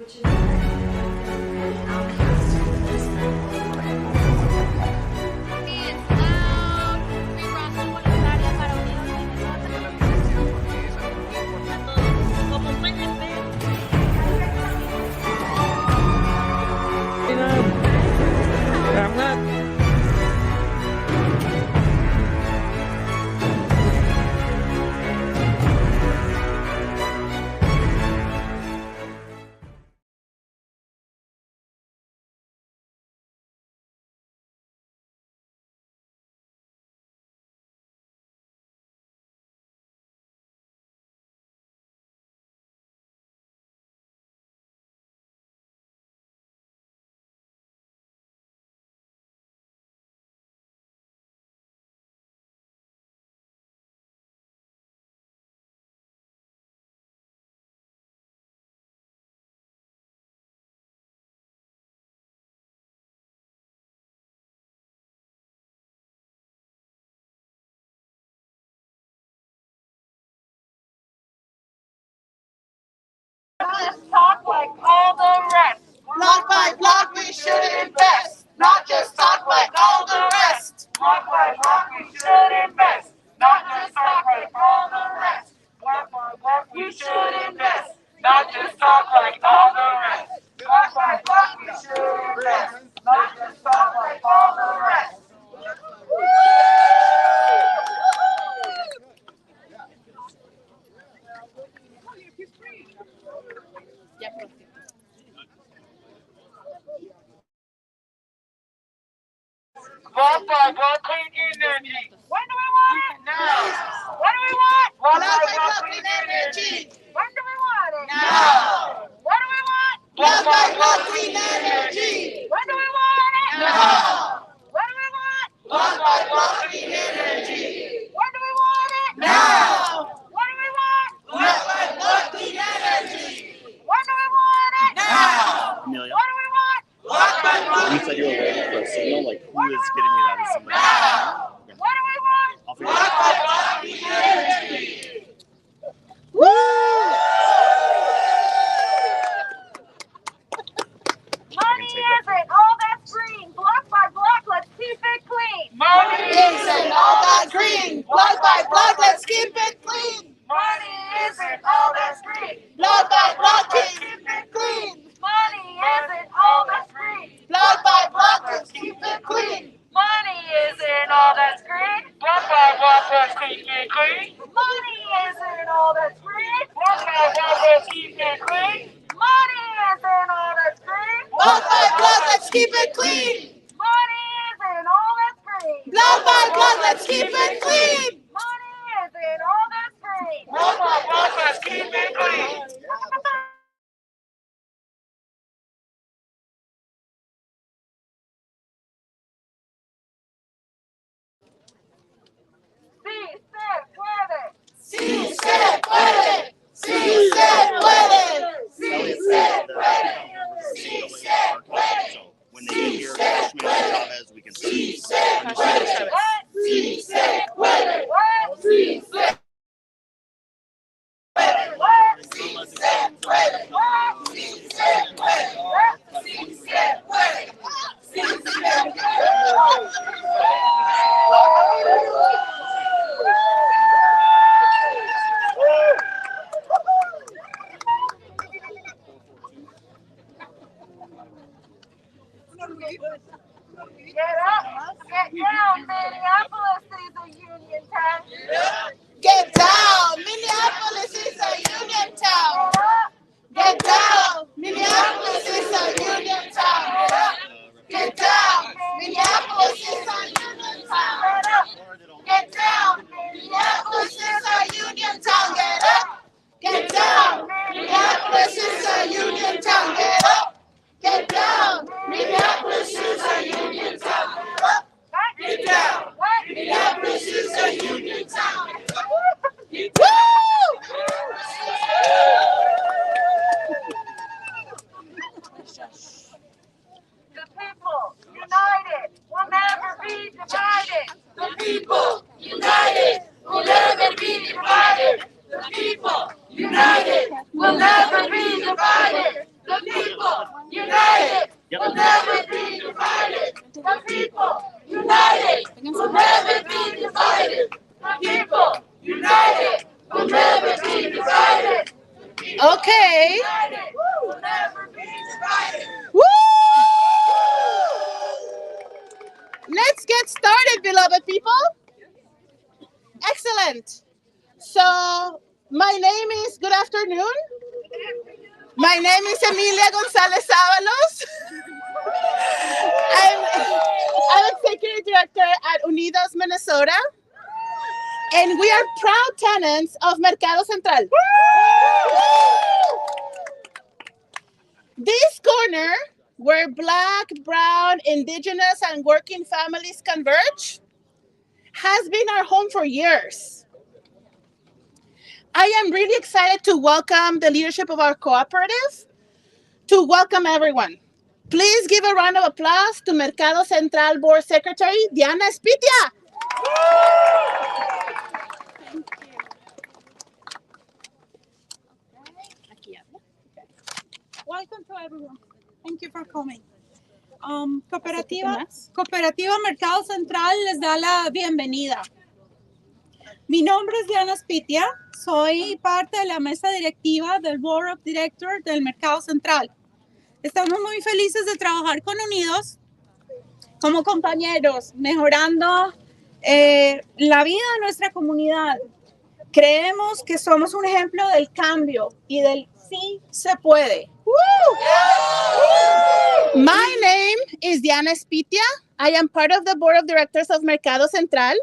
Just talk like all the rest. Block by block, we should invest. Not just talk like all the rest. Block by block, we should invest. Not just talk like all the rest. Block by block, we should invest. Not just talk like all the rest. Block by block, we should invest. Not just talk like all the rest. Block by block clean energy. When do we want it? Now. What do we want? Block by block clean energy. When do we want it? Now. What do we want? Block by block clean energy. When do we want it? Now. What do we want? Block by block clean energy. When do we want it? Now. What do we want? Block by block clean energy. When do we want it? Now. Amelia? What do we want? Block by block. You said you were waiting for a signal, like who is getting me that? Is somebody? Now. What do we want? I'll figure it Block out. by block clean energy. Woo! Money isn't all that's green. Block by block, let's keep it clean. Money isn't all that's green. Block by block, let's keep it clean. Money isn't all that's green. Block by block, let's keep it clean. Money isn't all that's green. Block by block, let's keep it clean. Money isn't all that's green. Block by block, let's keep it clean. Money isn't all that's green. Block by block, let's keep it clean. Money isn't all that's green. Block by block, let's keep it clean. Money isn't all that's green. Block by block, let's keep it clean. Money isn't all that's green. Block by block, let's keep it clean. Sí se puede. Sí se puede. Sí se puede. Sí se puede. So when they get here, Chavez, we can see. Sí se puede. Sí se puede. Sí se puede. Sí se puede. Sí se puede. Sí se puede. Sí se puede. Get up, get down, Minneapolis is a union town. Get down, Minneapolis is a union town. Get down, Minneapolis is a union town. Get down, Minneapolis is a union town. Get down, Minneapolis is a union town. Get up, get down, Minneapolis is a union town. Get up. Get down! Minneapolis is a union town. Get down! Minneapolis is a union town. Woo! The people united will never be divided. The people united will never be divided. The people united will never be divided. The people Let's get started, beloved people. Excellent. So, my name is, good afternoon. My name is Emilia Gonzalez Avalos. I'm Executive Director at Unidos, Minnesota. And we are proud tenants of Mercado Central. This corner, where Black, Brown, Indigenous, and working families converge, has been our home for years. I am really excited to welcome the leadership of our cooperative, to welcome everyone. Please give a round of applause to Mercado Central Board Secretary Diana Espitia. Welcome to everyone. Thank you for coming. Cooperativa Mercado Central les da la bienvenida. Mi nombre es Diana Spitia, soy parte de la mesa directiva del Board of Directors del Mercado Central. Estamos muy felices de trabajar con Unidos como compañeros, mejorando la vida de nuestra comunidad. Creemos que somos un ejemplo del cambio y del sí se puede. My name is Diana Espitia. I am part of the board of directors of Mercado Central.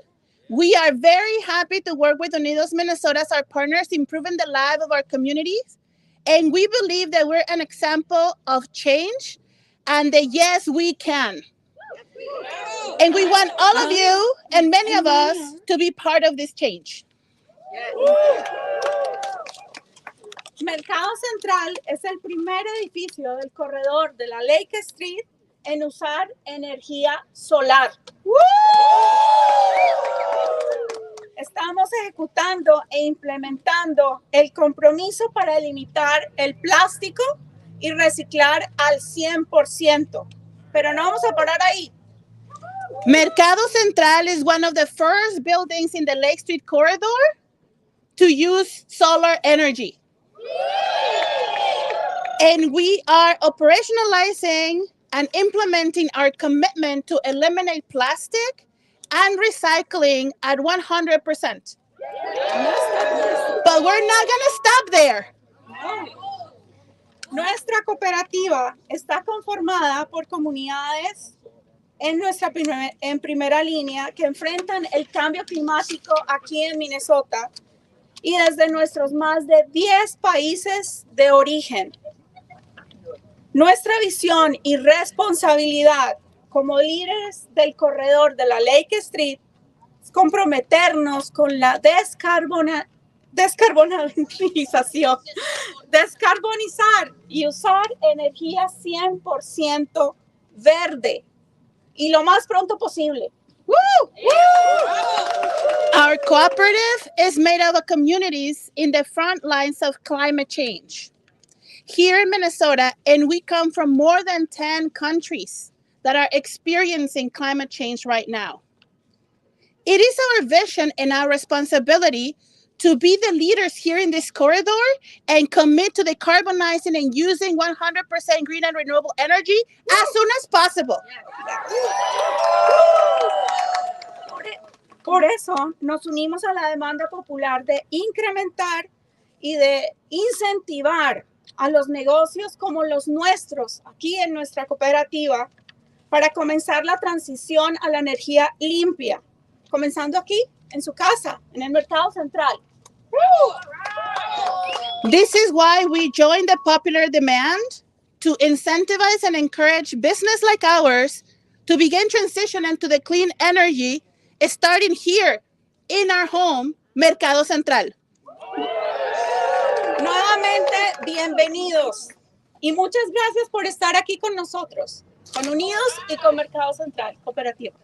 We are very happy to work with Unidos Minnesota as our partners, improving the lives of our communities. And we believe that we're an example of change and that yes, we can. And we want all of you and many of us to be part of this change. Mercado Central es el primer edificio del corredor de la Lake Street en usar energía solar. Estamos ejecutando e implementando el compromiso para limitar el plástico y reciclar al 100%. Pero no vamos a parar ahí. Mercado Central is one of the first buildings in the Lake Street corridor to use solar energy. And we are operationalizing and implementing our commitment to eliminate plastic and recycling at 100%. But we're not going to stop there. Nuestra cooperativa está conformada por comunidades en primera línea que enfrentan el cambio climático aquí en Minnesota y desde nuestros más de 10 países de origen. Nuestra visión y responsabilidad como líderes del corredor de la Lake Street es comprometernos con la descarbonizar y usar energía 100% verde y lo más pronto posible. Our cooperative is made up of communities in the front lines of climate change here in Minnesota, and we come from more than 10 countries that are experiencing climate change right now. It is our vision and our responsibility to be the leaders here in this corridor and commit to decarbonizing and using 100% green and renewable energy as soon as possible. Por eso nos unimos a la demanda popular de incrementar y de incentivar a los negocios como los nuestros aquí en nuestra cooperativa para comenzar la transición a la energía limpia, comenzando aquí en su casa, en el Mercado Central. This is why we joined the popular demand to incentivize and encourage business like ours to begin transitioning to the clean energy, starting here in our home, Mercado Central. Nuevamente, bienvenidos y muchas gracias por estar aquí con nosotros, con Unidos y con Mercado Central Cooperativa.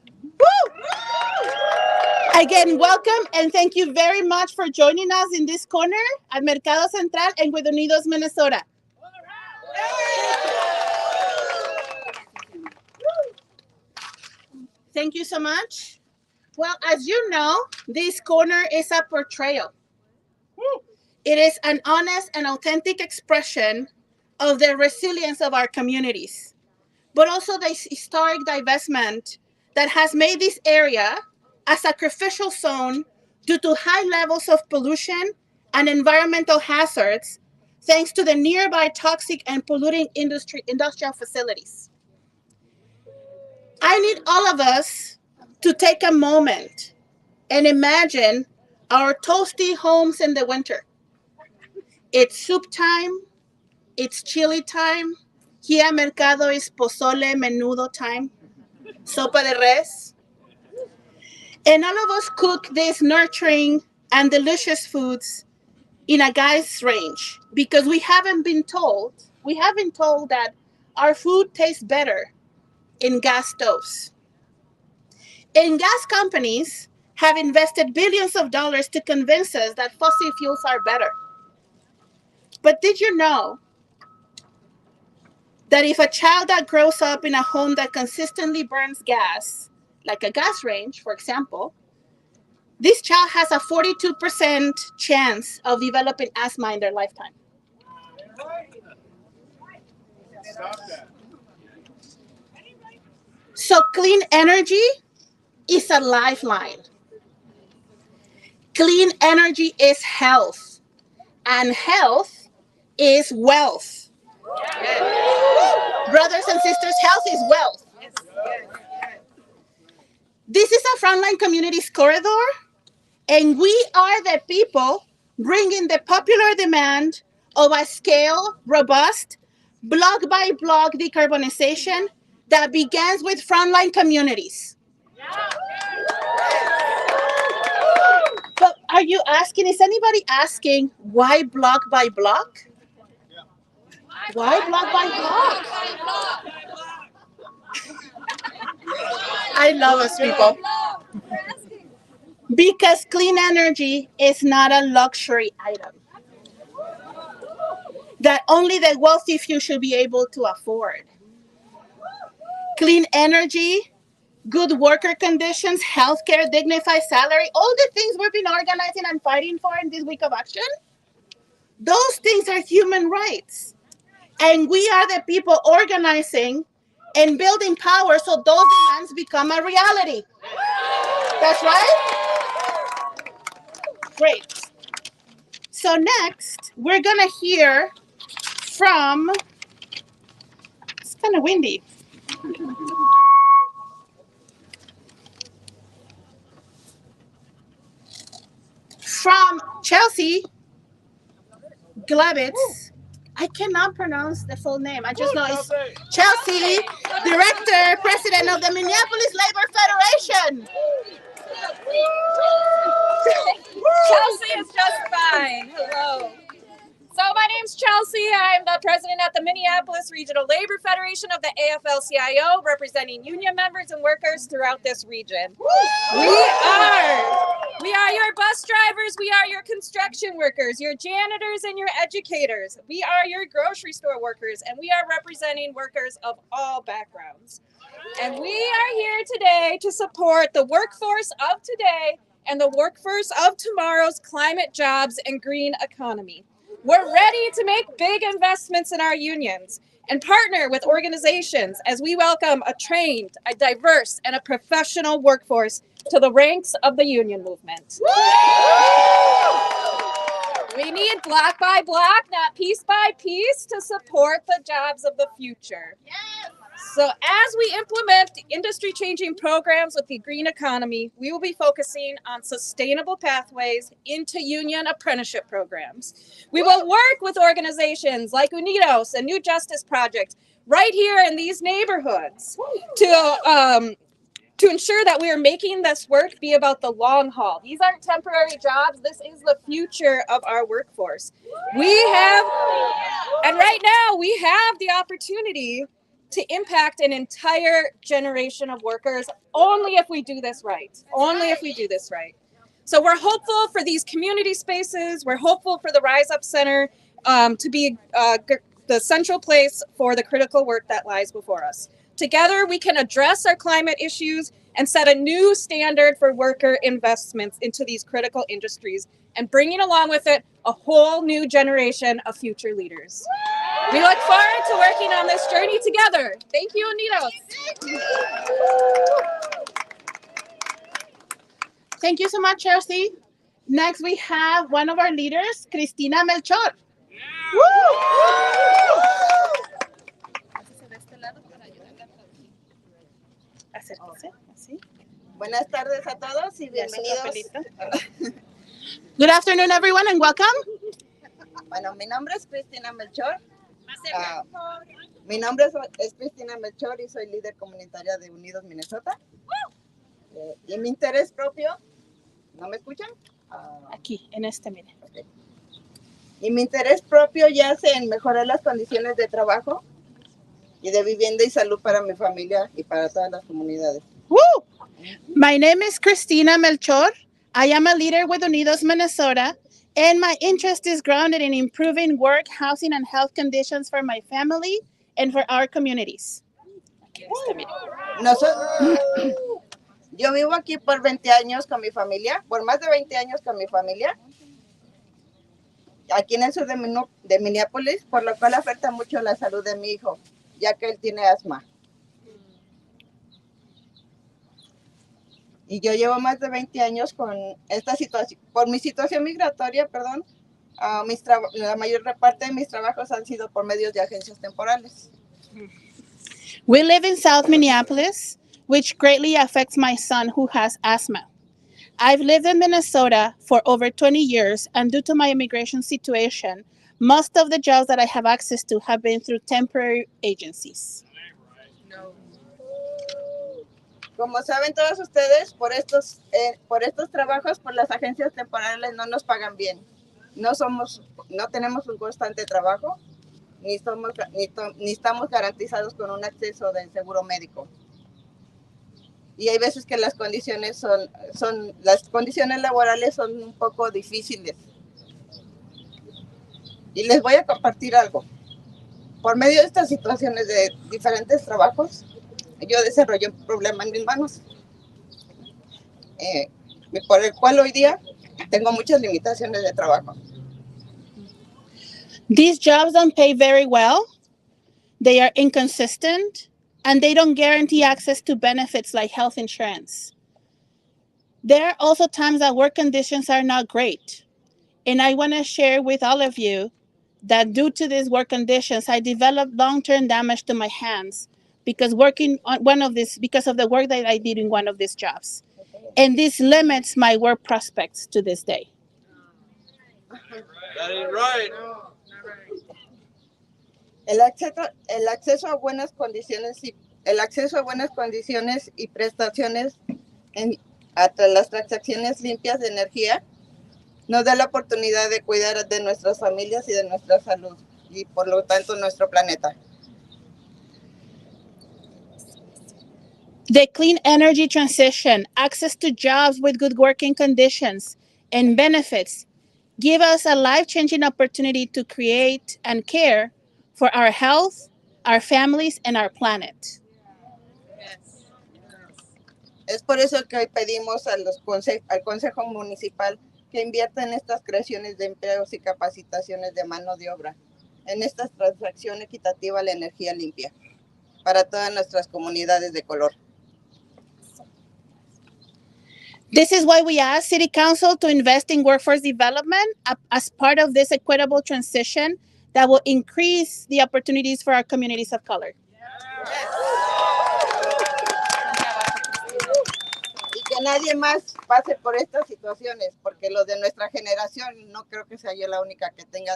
Again, welcome and thank you very much for joining us in this corner at Mercado Central and with Unidos Minnesota. Thank you so much. Well, as you know, this corner is a portrayal. It is an honest and authentic expression of the resilience of our communities, but also the historic divestment that has made this area a sacrificial zone due to high levels of pollution and environmental hazards, thanks to the nearby toxic and polluting industrial facilities. I need all of us to take a moment and imagine our toasty homes in the winter. It's soup time, it's chili time, here mercado is pozole menudo time, sopa de res. And all of us cook these nurturing and delicious foods in a gas range because we haven't been told that our food tastes better in gas stoves. And gas companies have invested billions of dollars to convince us that fossil fuels are better. But did you know that if a child that grows up in a home that consistently burns gas, like a gas range, for example, this child has a 42% chance of developing asthma in their lifetime. So clean energy is a lifeline. Clean energy is health, and health is wealth. Brothers and sisters, health is wealth. This is a Frontline Communities corridor, and we are the people bringing the popular demand of a scale, robust, block by block decarbonization that begins with frontline communities. But are you asking, is anybody asking why block by block? Why block by block? I love us, people. Because clean energy is not a luxury item that only the wealthy few should be able to afford. Clean energy, good worker conditions, healthcare, dignified salary, all the things we've been organizing and fighting for in this week of action, those things are human rights. And we are the people organizing and building power so those demands become a reality. That's right? Great. So next, we're going to hear from, it's kind of windy. From Chelsea Glevitz. I cannot pronounce the full name. I just know it's Chelsea, Director, President of the Minneapolis Labor Federation. Chelsea is just fine. Hello. So my name's Chelsea. I'm the president at the Minneapolis Regional Labor Federation of the AFL-CIO, representing union members and workers throughout this region. We are your bus drivers. We are your construction workers, your janitors and your educators. We are your grocery store workers, and we are representing workers of all backgrounds. And we are here today to support the workforce of today and the workforce of tomorrow's climate jobs and green economy. We're ready to make big investments in our unions and partner with organizations as we welcome a trained, a diverse, and a professional workforce to the ranks of the union movement. We need block by block, not piece by piece, to support the jobs of the future. So as we implement industry-changing programs with the green economy, we will be focusing on sustainable pathways into union apprenticeship programs. We will work with organizations like Unidos and New Justice Project right here in these neighborhoods to ensure that we are making this work be about the long haul. These aren't temporary jobs. This is the future of our workforce. And right now we have the opportunity to impact an entire generation of workers only if we do this right. Only if we do this right. So we're hopeful for these community spaces. We're hopeful for the Rise Up Center to be the central place for the critical work that lies before us. Together, we can address our climate issues and set a new standard for worker investments into these critical industries, and bringing along with it a whole new generation of future leaders. We look forward to working on this journey together. Thank you, Unidos. Thank you so much, Chelsea. Next, we have one of our leaders, Cristina Melchor. Acérquese, así. Buenas tardes a todos y bienvenidos. Good afternoon, everyone, and welcome. Bueno, mi nombre es Cristina Melchor. Mi nombre es Cristina Melchor y soy líder comunitaria de Unidos Minnesota. Y mi interés propio, ¿no me escuchan? Aquí, en este, mire. Okay. Y mi interés propio yace en mejorar las condiciones de trabajo y de vivienda y salud para mi familia y para todas las comunidades. Woo! My name is Cristina Melchor. I am a leader with Unidos Minnesota, and my interest is grounded in improving work, housing, and health conditions for my family and for our communities. Yo vivo aquí por 20 años con mi familia, por más de 20 años con mi familia, aquí en el sur de Minneapolis, por lo cual afecta mucho la salud de mi hijo, ya que él tiene asma. Y yo llevo más de 20 años con esta situación, por mi situación migratoria, la mayor parte de mis trabajos han sido por medios de agencias temporales. We live in South Minneapolis, which greatly affects my son who has asthma. I've lived in Minnesota for over 20 years, and due to my immigration situation, most of the jobs that I have access to have been through temporary agencies. Como saben todos ustedes, por estos trabajos, por las agencias temporales no nos pagan bien. No tenemos un constante trabajo, ni estamos garantizados con un acceso de seguro médico. Y hay veces que las condiciones laborales son un poco difíciles. Y les voy a compartir algo. Por medio de estas situaciones de diferentes trabajos, yo desarrollé un problema en mis manos, por el cual hoy día tengo muchas limitaciones de trabajo. These jobs don't pay very well, they are inconsistent, and they don't guarantee access to benefits like health insurance. There are also times that work conditions are not great. And I want to share with all of you that due to these work conditions, I developed long-term damage to my hands because of the work that I did in one of these jobs. And this limits my work prospects to this day. That ain't right. El acceso a buenas condiciones y prestaciones hasta las transacciones limpias de energía nos da la oportunidad de cuidar de nuestras familias y de nuestra salud y por lo tanto nuestro planeta. The clean energy transition, access to jobs with good working conditions, and benefits give us a life-changing opportunity to create and care for our health, our families, and our planet. Es por eso que hoy pedimos al Consejo Municipal que invierta en estas creaciones de empleos y capacitaciones de mano de obra, en esta transacción equitativa a la energía limpia para todas nuestras comunidades de color. This is why we ask City Council to invest in workforce development as part of this equitable transition that will increase the opportunities for our communities of color. Y que nadie más pase por estas situaciones, porque los de nuestra generación no creo que sea yo la única que tenga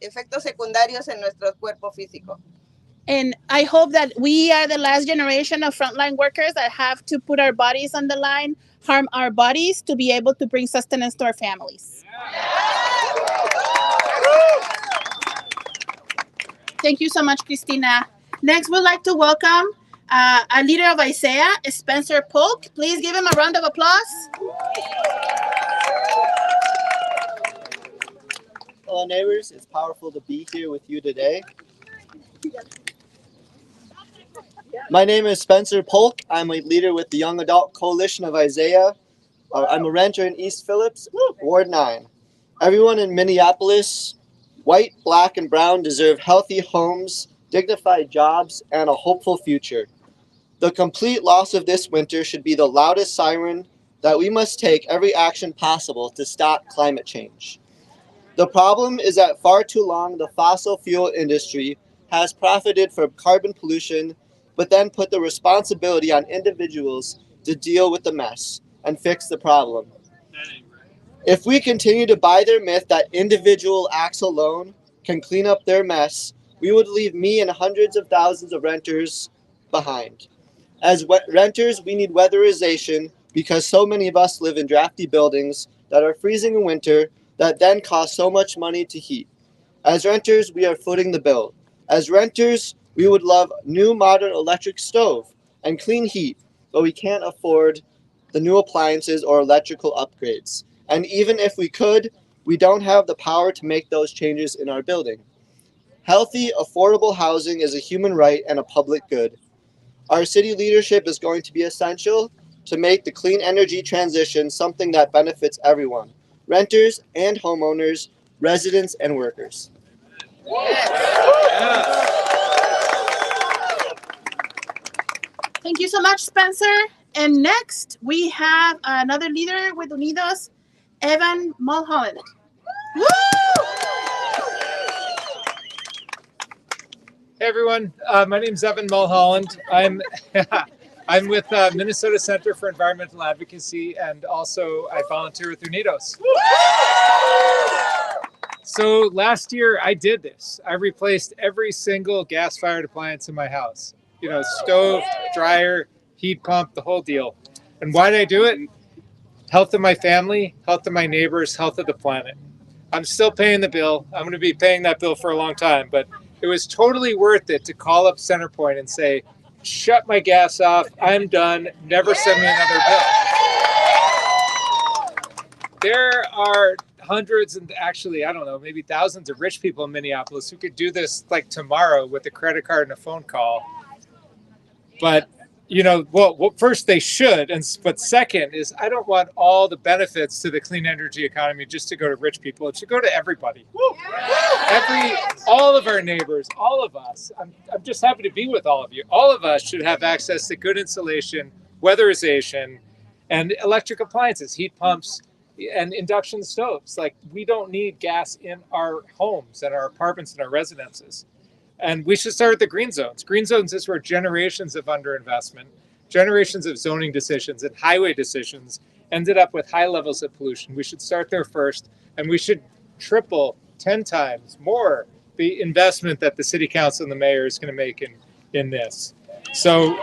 efectos secundarios en nuestro cuerpo físico. And I hope that we are the last generation of frontline workers that have to put our bodies on the line, harm our bodies to be able to bring sustenance to our families. Thank you so much, Cristina. Next, we'd like to welcome a leader of Isaiah, Spencer Polk. Please give him a round of applause. Hello, neighbors. It's powerful to be here with you today. My name is Spencer Polk. I'm a leader with the Young Adult Coalition of Isaiah. I'm a renter in East Phillips, Ward 9. Everyone in Minneapolis, white, black, and brown, deserve healthy homes, dignified jobs, and a hopeful future. The complete loss of this winter should be the loudest siren that we must take every action possible to stop climate change. The problem is that far too long the fossil fuel industry has profited from carbon pollution, but then put the responsibility on individuals to deal with the mess and fix the problem. If we continue to buy their myth that individual acts alone can clean up their mess, we would leave me and hundreds of thousands of renters behind. As renters, we need weatherization because so many of us live in drafty buildings that are freezing in winter that then cost so much money to heat. As renters, we are footing the bill. As renters, we would love new modern electric stove and clean heat, but we can't afford the new appliances or electrical upgrades. And even if we could, we don't have the power to make those changes in our building. Healthy, affordable housing is a human right and a public good. Our city leadership is going to be essential to make the clean energy transition something that benefits everyone, renters and homeowners, residents and workers. Thank you so much, Spencer. And next, we have another leader with Unidos, Evan Mulholland. Woo! Hey everyone, my name is Evan Mulholland. I'm with Minnesota Center for Environmental Advocacy, and also I volunteer with Unidos. So last year I did this. I replaced every single gas-fired appliance in my house. You know, stove, dryer, heat pump, the whole deal. And why did I do it? Health of my family, health of my neighbors, health of the planet. I'm still paying the bill. I'm going to be paying that bill for a long time, but it was totally worth it to call up CenterPoint and say, shut my gas off, I'm done, never send me another bill. There are hundreds and actually, I don't know, maybe thousands of rich people in Minneapolis who could do this like tomorrow with a credit card and a phone call. But, you know, well first they should, but second is I don't want all the benefits to the clean energy economy just to go to rich people. It should go to everybody. All of our neighbors, all of us. I'm just happy to be with all of you. All of us should have access to good insulation, weatherization, and electric appliances, heat pumps, and induction stoves. Like, we don't need gas in our homes and our apartments and our residences. And we should start at the green zones. Green zones is where generations of underinvestment, generations of zoning decisions and highway decisions ended up with high levels of pollution. We should start there first, and we should triple, 10 times more the investment that the city council and the mayor is going to make in this. So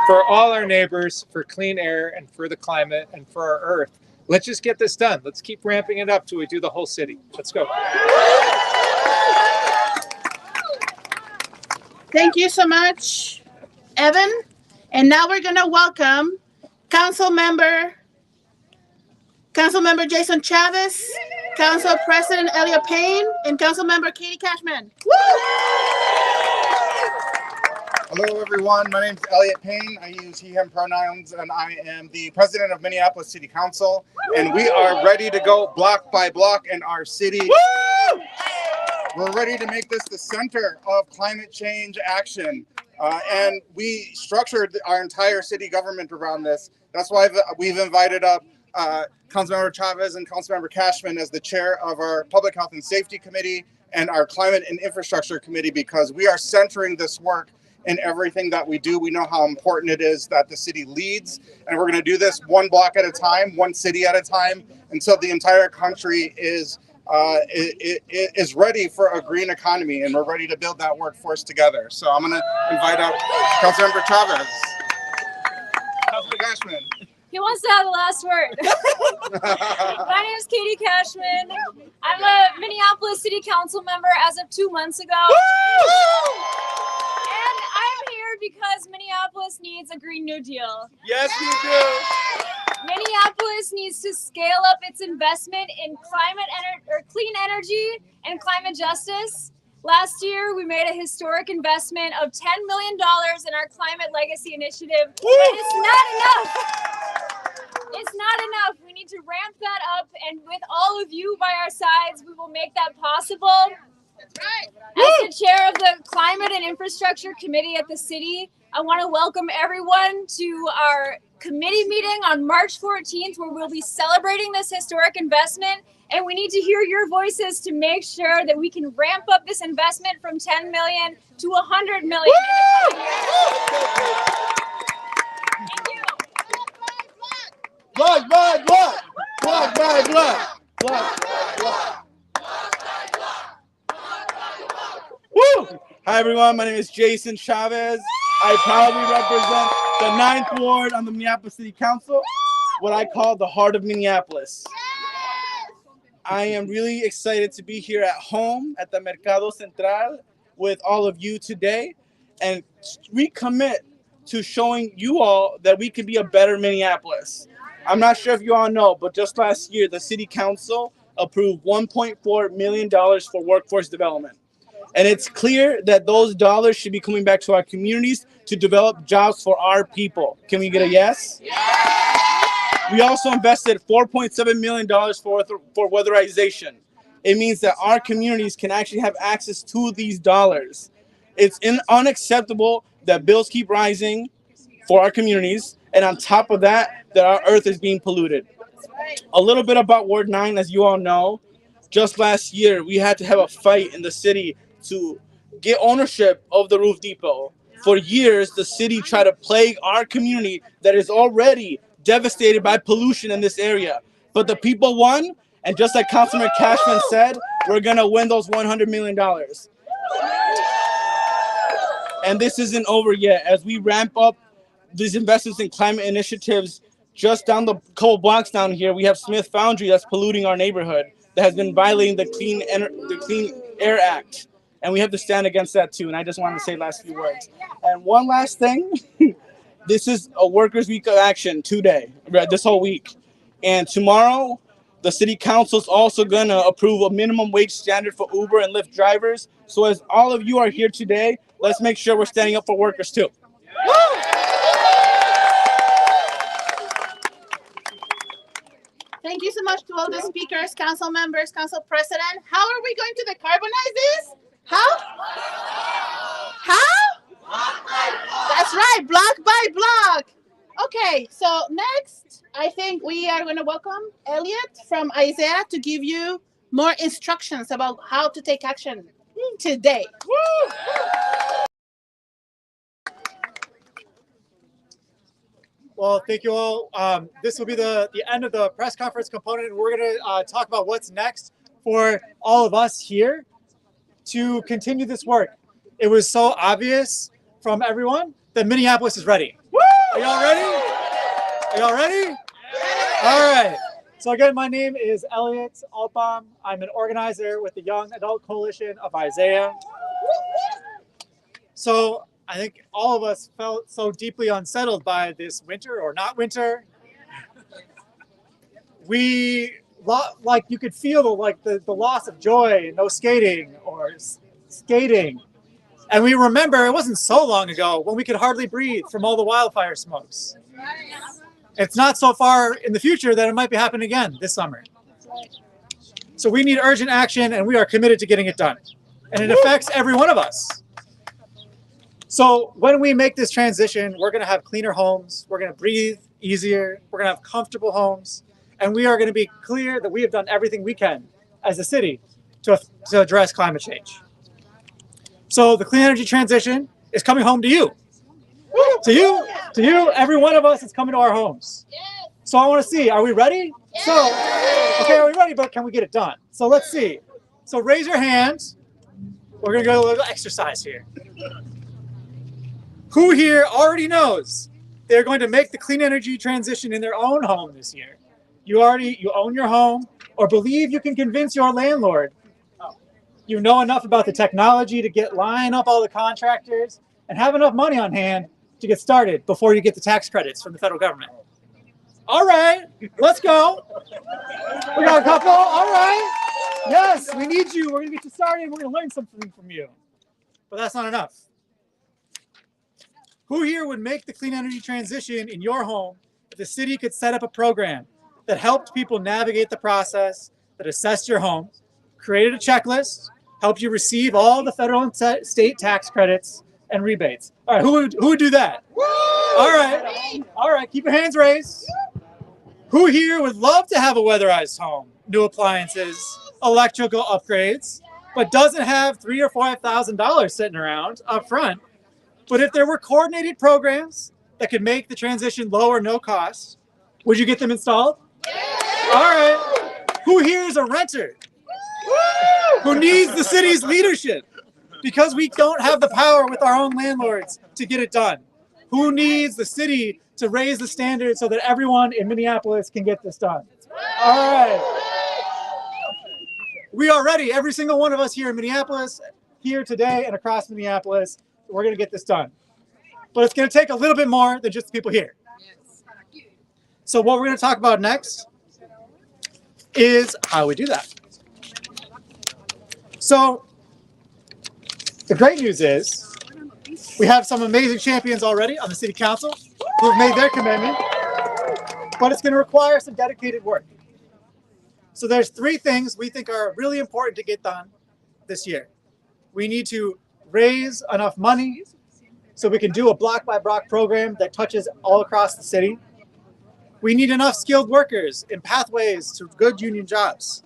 for all our neighbors, for clean air and for the climate and for our earth, let's just get this done. Let's keep ramping it up till we do the whole city. Let's go. Thank you so much, Evan. And now we're going to welcome Councilmember Jason Chavez, Council President Elliot Payne, and Councilmember Katie Cashman. Woo! Hello, everyone. My name is Elliot Payne. I use he, him pronouns, and I am the president of Minneapolis City Council. And we are ready to go block by block in our city. Woo! We're ready to make this the center of climate change action. And we structured our entire city government around this. That's why we've invited up Councilmember Chavez and Councilmember Cashman as the chair of our Public Health and Safety Committee and our Climate and Infrastructure Committee, because we are centering this work in everything that we do. We know how important it is that the city leads, and we're going to do this one block at a time, one city at a time, until the entire country is ready for a green economy, and we're ready to build that workforce together. So I'm going to invite out Councilmember Chavez. Councilmember Cashman. He wants to have the last word. My name is Katie Cashman. I'm a Minneapolis City Council member as of 2 months ago. And I'm here because Minneapolis needs a Green New Deal. Yes, we do. Minneapolis needs to scale up its investment in clean energy and climate justice. Last year, we made a historic investment of $10 million in our Climate Legacy Initiative, but it's not enough. It's not enough. We need to ramp that up, and with all of you by our sides, we will make that possible. That's right. As the chair of the Climate and Infrastructure Committee at the city, I want to welcome everyone to our committee meeting on March 14th, where we'll be celebrating this historic investment. And we need to hear your voices to make sure that we can ramp up this investment from 10 million to 100 million. Thank you. Block by block. Block by block. Block by block. Woo! Hi everyone, my name is Jason Chavez. I proudly represent the 9th Ward on the Minneapolis City Council, what I call the heart of Minneapolis. I am really excited to be here at home at the Mercado Central with all of you today and recommit to showing you all that we can be a better Minneapolis. I'm not sure if you all know, but just last year, the City Council approved $1.4 million for workforce development. And it's clear that those dollars should be coming back to our communities to develop jobs for our people. Can we get a yes? We also invested $4.7 million for weatherization. It means that our communities can actually have access to these dollars. It's unacceptable that bills keep rising for our communities, and on top of that, that our earth is being polluted. A little bit about Ward 9, as you all know, just last year, we had to have a fight in the city to get ownership of the roof depot. For years, the city tried to plague our community that is already devastated by pollution in this area. But the people won, and just like Councilman Cashman said, we're gonna win those $100 million. And this isn't over yet. As we ramp up these investments in climate initiatives, just down the couple blocks down here, we have Smith Foundry that's polluting our neighborhood, that has been violating the Clean Air Act. And we have to stand against that too. And I just want to say last few words. And one last thing, this is a Workers' Week of Action today, this whole week. And tomorrow, the City Council is also gonna approve a minimum wage standard for Uber and Lyft drivers. So as all of you are here today, let's make sure we're standing up for workers too. Thank you so much to all the speakers, council members, council president. How are we going to decarbonize this? How? That's right, block by block. Okay, so next, I think we are going to welcome Elliot from Isaiah to give you more instructions about how to take action today. Well, thank you all. This will be the end of the press conference component. We're going to talk about what's next for all of us here to continue this work. It was so obvious from everyone that Minneapolis is ready. Are y'all ready? Are y'all ready? All right. So again, my name is Elliot Alpam. I'm an organizer with the Young Adult Coalition of Isaiah. So I think all of us felt so deeply unsettled by this winter or not winter. Like you could feel the loss of joy, no skating or skating. And we remember it wasn't so long ago when we could hardly breathe from all the wildfire smokes. It's not so far in the future that it might be happening again this summer. So we need urgent action, and we are committed to getting it done. And it affects every one of us. So when we make this transition, we're going to have cleaner homes. We're going to breathe easier. We're going to have comfortable homes. And we are going to be clear that we have done everything we can as a city to address climate change. So the clean energy transition is coming home to you. To you, every one of us is coming to our homes. So I want to see, are we ready? Okay, are we ready? But can we get it done? So let's see. So raise your hands. We're going to go a little exercise here. Who here already knows they're going to make the clean energy transition in their own home this year? You own your home, or believe you can convince your landlord. You know enough about the technology to line up all the contractors and have enough money on hand to get started before you get the tax credits from the federal government. All right, let's go. We got a couple. All right. Yes, we need you. We're going to get you started. We're going to learn something from you. But that's not enough. Who here would make the clean energy transition in your home if the city could set up a program that helped people navigate the process, that assessed your home, created a checklist, helped you receive all the federal and state tax credits, and rebates. All right, who would do that? All right, keep your hands raised. Who here would love to have a weatherized home, new appliances, electrical upgrades, but doesn't have $3,000 or $5,000 sitting around up front? But if there were coordinated programs that could make the transition low or no cost, would you get them installed? All right. Who here is a renter? Who needs the city's leadership? Because we don't have the power with our own landlords to get it done. Who needs the city to raise the standard so that everyone in Minneapolis can get this done? All right. We are ready. Every single one of us here in Minneapolis, here today and across Minneapolis, we're going to get this done. But it's going to take a little bit more than just the people here. So what we're going to talk about next is how we do that. So the great news is we have some amazing champions already on the city council who have made their commitment, but it's going to require some dedicated work. So there's 3 things we think are really important to get done this year. We need to raise enough money so we can do a block by block program that touches all across the city. We need enough skilled workers in pathways to good union jobs.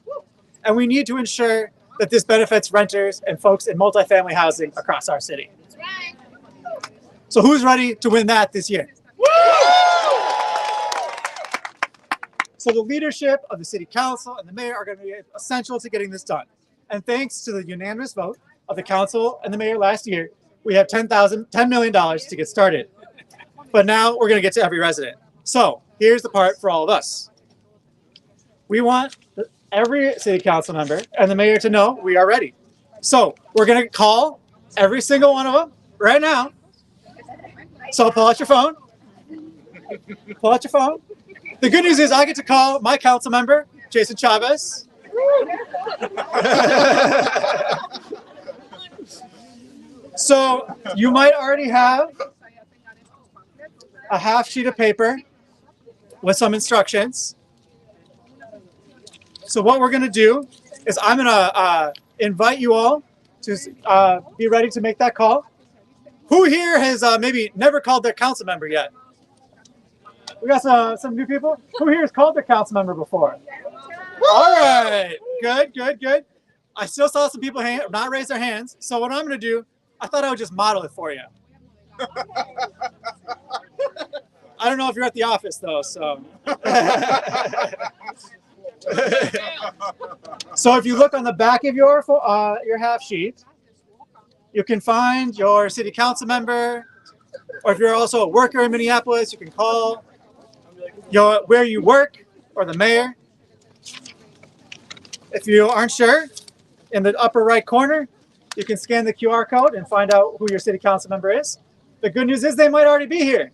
And we need to ensure that this benefits renters and folks in multifamily housing across our city. So who's ready to win that this year? So the leadership of the city council and the mayor are going to be essential to getting this done. And thanks to the unanimous vote of the council and the mayor last year, we have $10 million to get started. But now we're going to get to every resident. So here's the part for all of us. We want every city council member and the mayor to know we are ready. So we're going to call every single one of them right now. So pull out your phone. Pull out your phone. The good news is I get to call my council member, Jason Chavez. So you might already have a half sheet of paper with some instructions. So what we're going to do is I'm going to invite you all to be ready to make that call. Who here has maybe never called their council member yet? We got some new people. Who here has called their council member before? All right, good. I still saw some people not raise their hands. So what I'm going to do, I thought I would just model it for you. I don't know if you're at the office though, so. So if you look on the back of your half sheet, you can find your city council member, or if you're also a worker in Minneapolis, you can call where you work or the mayor. If you aren't sure, in the upper right corner, you can scan the QR code and find out who your city council member is. The good news is they might already be here.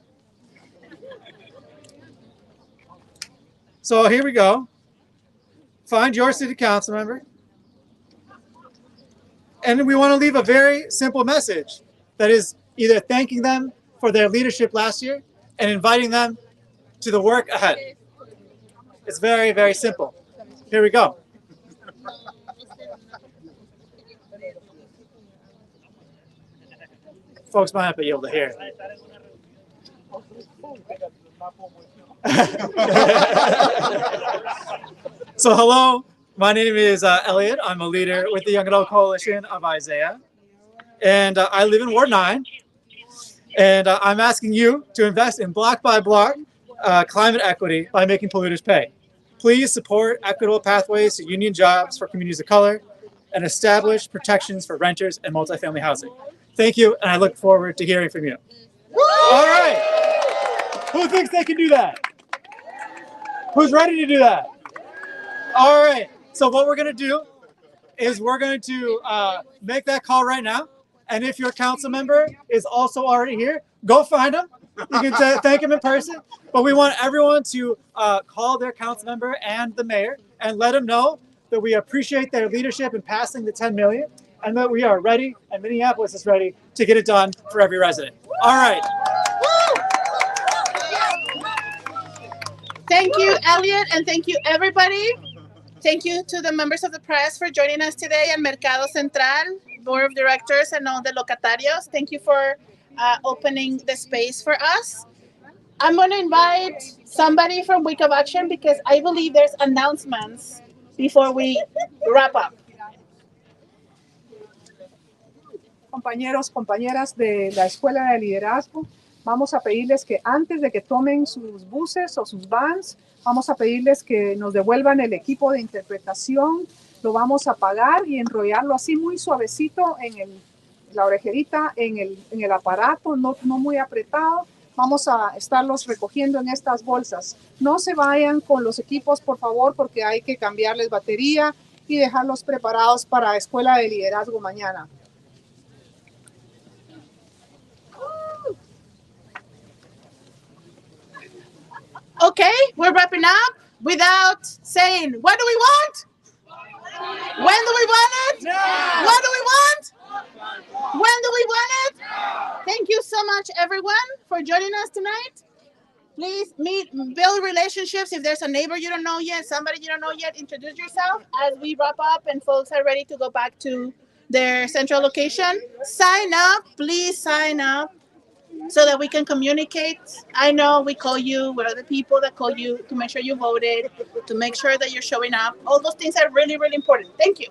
So here we go. Find your city council member. And we want to leave a very simple message that is either thanking them for their leadership last year and inviting them to the work ahead. It's very, very simple. Here we go. Folks might not be able to hear. So hello, my name is Elliot. I'm a leader with the Young Adult Coalition of Isaiah. And I live in Ward 9. And I'm asking you to invest in block by block climate equity by making polluters pay. Please support equitable pathways to union jobs for communities of color and establish protections for renters and multifamily housing. Thank you, and I look forward to hearing from you. All right. Who thinks they can do that? Who's ready to do that? All right. So what we're going to do is we're going to make that call right now. And if your council member is also already here, go find them. You can thank them in person. But we want everyone to call their council member and the mayor and let them know that we appreciate their leadership in passing the $10 million and that we are ready, and Minneapolis is ready to get it done for every resident. All right. Thank you, Elliot, and thank you, everybody. Thank you to the members of the press for joining us today at Mercado Central. board of directors and all the locatarios. Thank you for opening the space for us. I'm going to invite somebody from Week of Action because I believe there's announcements before we wrap up. Compañeros, compañeras de la Escuela de Liderazgo, vamos a pedirles que antes de que tomen sus buses o sus vans, vamos a pedirles que nos devuelvan el equipo de interpretación, lo vamos a apagar y enrollarlo así muy suavecito en la orejerita, en el aparato, no muy apretado. Vamos a estarlos recogiendo en estas bolsas. No se vayan con los equipos, por favor, porque hay que cambiarles batería y dejarlos preparados para Escuela de Liderazgo mañana. Okay, we're wrapping up without saying, what do we want? When do we want it? Now. What do we want? When do we want it? Thank you so much, everyone, for joining us tonight. Please build relationships. If there's a neighbor you don't know yet, somebody you don't know yet, introduce yourself as we wrap up and folks are ready to go back to their central location. Sign up, please sign up so that we can communicate. I know we call you, we're the people that call you to make sure you voted, to make sure that you're showing up. All those things are really, really important. Thank you.